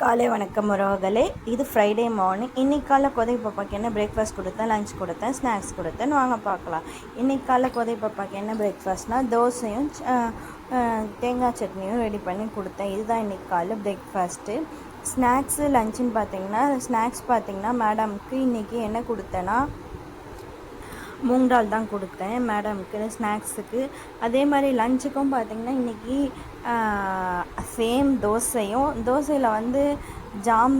காலை வணக்கம் உறவுகளே. இது ஃப்ரைடே மார்னிங். இன்றைக்கி காலை கோதை பாப்பாக்கு என்ன பிரேக்ஃபாஸ்ட் கொடுத்தேன், லஞ்ச் கொடுத்தேன், ஸ்நாக்ஸ் கொடுத்தேன். வாங்க பார்க்கலாம். இன்றைக்கி காலை கோதை பாப்பாக்கு என்ன பிரேக்ஃபாஸ்ட்னால் தோசையும் தேங்காய் சட்னியும் ரெடி பண்ணி கொடுத்தேன். இதுதான் இன்றைக்கி காலை பிரேக்ஃபாஸ்ட்டு. ஸ்நாக்ஸு லஞ்சுன்னு பார்த்திங்கன்னா மேடம்க்கு இன்றைக்கி என்ன கொடுத்தேன்னா மூங் தால் தான் கொடுத்தேன் மேடம்க்கு ஸ்நாக்ஸுக்கு. அதே மாதிரி லஞ்சுக்கும் பார்த்திங்கன்னா இன்றைக்கி சேம் தோசையில் ஜாம்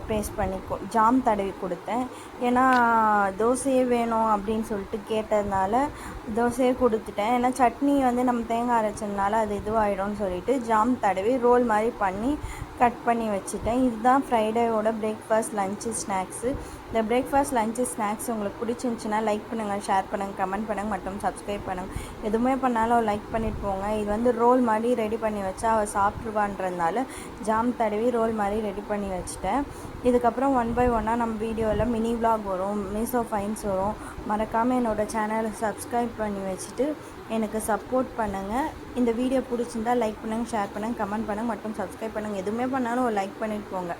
பேஸ்ட் பண்ணி ஜாம் தடவி கொடுத்தேன். ஏன்னா தோசையே வேணும் அப்படின்னு சொல்லிட்டு கேட்டதுனால தோசையே கொடுத்துட்டேன். ஏன்னா சட்னி நம்ம தேங்காய் அரைச்சதுனால அது இதுவாகிடும்னு சொல்லிட்டு ஜாம் தடவி ரோல் மாதிரி பண்ணி கட் பண்ணி வச்சுட்டேன். இதுதான் ஃப்ரைடேவோட பிரேக்ஃபாஸ்ட் லஞ்சு ஸ்நாக்ஸு. இந்த பிரேக்ஃபாஸ்ட் லஞ்சு ஸ்நாக்ஸ் உங்களுக்கு பிடிச்சிருந்துச்சின்னா லைக் பண்ணுங்கள், ஷேர் பண்ணுங்கள், கமெண்ட் பண்ணுங்கள் மற்றும் சப்ஸ்கிரைப் பண்ணுங்கள். எதுவுமே பண்ணாலும் லைக் பண்ணிட்டு போங்க. இது ரோல் மாதிரி ரெடி பண்ணி வச்சா அவள் சாப்பிட்ருவான்றதுனால ஜாம் தடவி ரோல் மாதிரி ரெடி பண்ணி வச்சுட்டேன். இதுக்கப்புறம் 1 by 1 நம்ம வீடியோவில் மினி விளாக் வரும், மீஷோ ஃபைன்ஸ் வரும். மறக்காமல் என்னோடய சேனலை சப்ஸ்கிரைப் பண்ணி வச்சுட்டு எனக்கு சப்போர்ட் பண்ணுங்கள். இந்த வீடியோ பிடிச்சிருந்தால் லைக் பண்ணுங்கள், ஷேர் பண்ணுங்கள், கமெண்ட் பண்ணுங்கள் மற்றும் சப்ஸ்கிரைப் பண்ணுங்கள். எதுவுமே பண்ணாலும் ஒரு லைக் பண்ணிட்டு போங்க.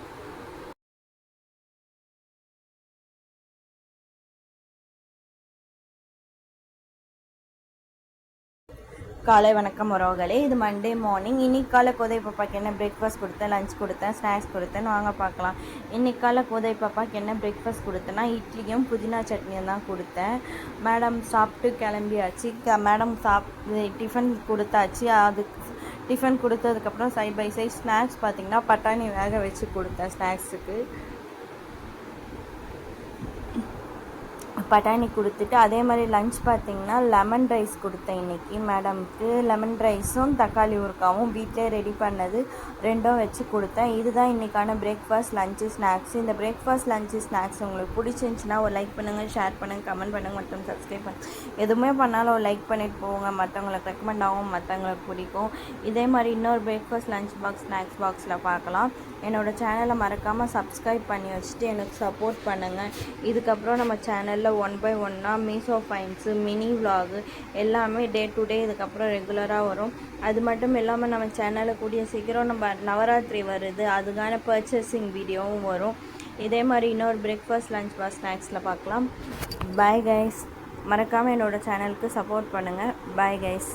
காலை வணக்கம் உறவுகளே. இது மண்டே மார்னிங். இன்றைக்கி காலை கோதை பாப்பாக்கு என்ன பிரேக்ஃபாஸ்ட் கொடுத்தேன், லஞ்ச் கொடுத்தேன், ஸ்நாக்ஸ் கொடுத்தேன். வாங்க பார்க்கலாம். இன்றைக்கி காலை கோதை பாப்பாக்கு என்ன பிரேக்ஃபாஸ்ட் கொடுத்தேன்னா இட்லியும் புதினா சட்னியும் தான் கொடுத்தேன். மேடம் சாப்பிட்டு கிளம்பியாச்சு. மேடம் டிஃபன் கொடுத்தாச்சு. டிஃபன் கொடுத்ததுக்கப்புறம் சைட் பை சைட் ஸ்நாக்ஸ் பார்த்திங்கன்னா பட்டாணி வேக வச்சு கொடுத்தேன். ஸ்நாக்ஸுக்கு பட்டாணி கொடுத்துட்டு அதே மாதிரி லஞ்ச் பார்த்திங்கன்னா லெமன் ரைஸ் கொடுத்தேன் இன்றைக்கி மேடம்க்கு. லெமன் ரைஸும் தக்காளி ஊறுகாவும் வீட்டிலே ரெடி பண்ணது ரெண்டும் வச்சு கொடுத்தேன். இதுதான் இன்றைக்கான பிரேக்ஃபாஸ்ட் லஞ்சு ஸ்நாக்ஸ். இந்த பிரேக்ஃபாஸ்ட் லஞ்சு ஸ்நாக்ஸ் உங்களுக்கு பிடிச்சிருந்துச்சின்னா ஒரு லைக் பண்ணுங்கள், ஷேர் பண்ணுங்கள், கமெண்ட் பண்ணுங்கள் மற்றும் சப்ஸ்கிரைப் பண்ணுங்கள். எதுவுமே பண்ணாலும் ஒரு லைக் பண்ணிட்டு போங்க. மற்றவங்களுக்கு ரெக்கமெண்ட் ஆகும், மற்றவங்களுக்கு பிடிக்கும். இதே மாதிரி இன்னொரு பிரேக்ஃபாஸ்ட் லஞ்ச் பாக்ஸ் ஸ்நாக்ஸ் பாக்ஸில் பார்க்கலாம். என்னோடய சேனலை மறக்காமல் சப்ஸ்கிரைப் பண்ணி வச்சுட்டு எனக்கு சப்போர்ட் பண்ணுங்கள். இதுக்கப்புறம் நம்ம சேனலில் 1 by 1 மீஷோ ஃபைன்ஸு, மினி விலாகு எல்லாமே டே டு டே இதுக்கப்புறம் ரெகுலராக வரும். அது மட்டும் இல்லாமல் நம்ம சேனலில் கூடிய சீக்கிரம் நம்ம நவராத்திரி வருது, அதுக்கான பர்ச்சேசிங் வீடியோவும் வரும். இதே மாதிரி இன்னொரு பிரேக்ஃபாஸ்ட் லஞ்ச் பாக்ஸ் ஸ்நாக்ஸில் பார்க்கலாம். Bye guys. மறக்காமல் என்னோடய சேனலுக்கு சப்போர்ட் பண்ணுங்கள். Bye guys.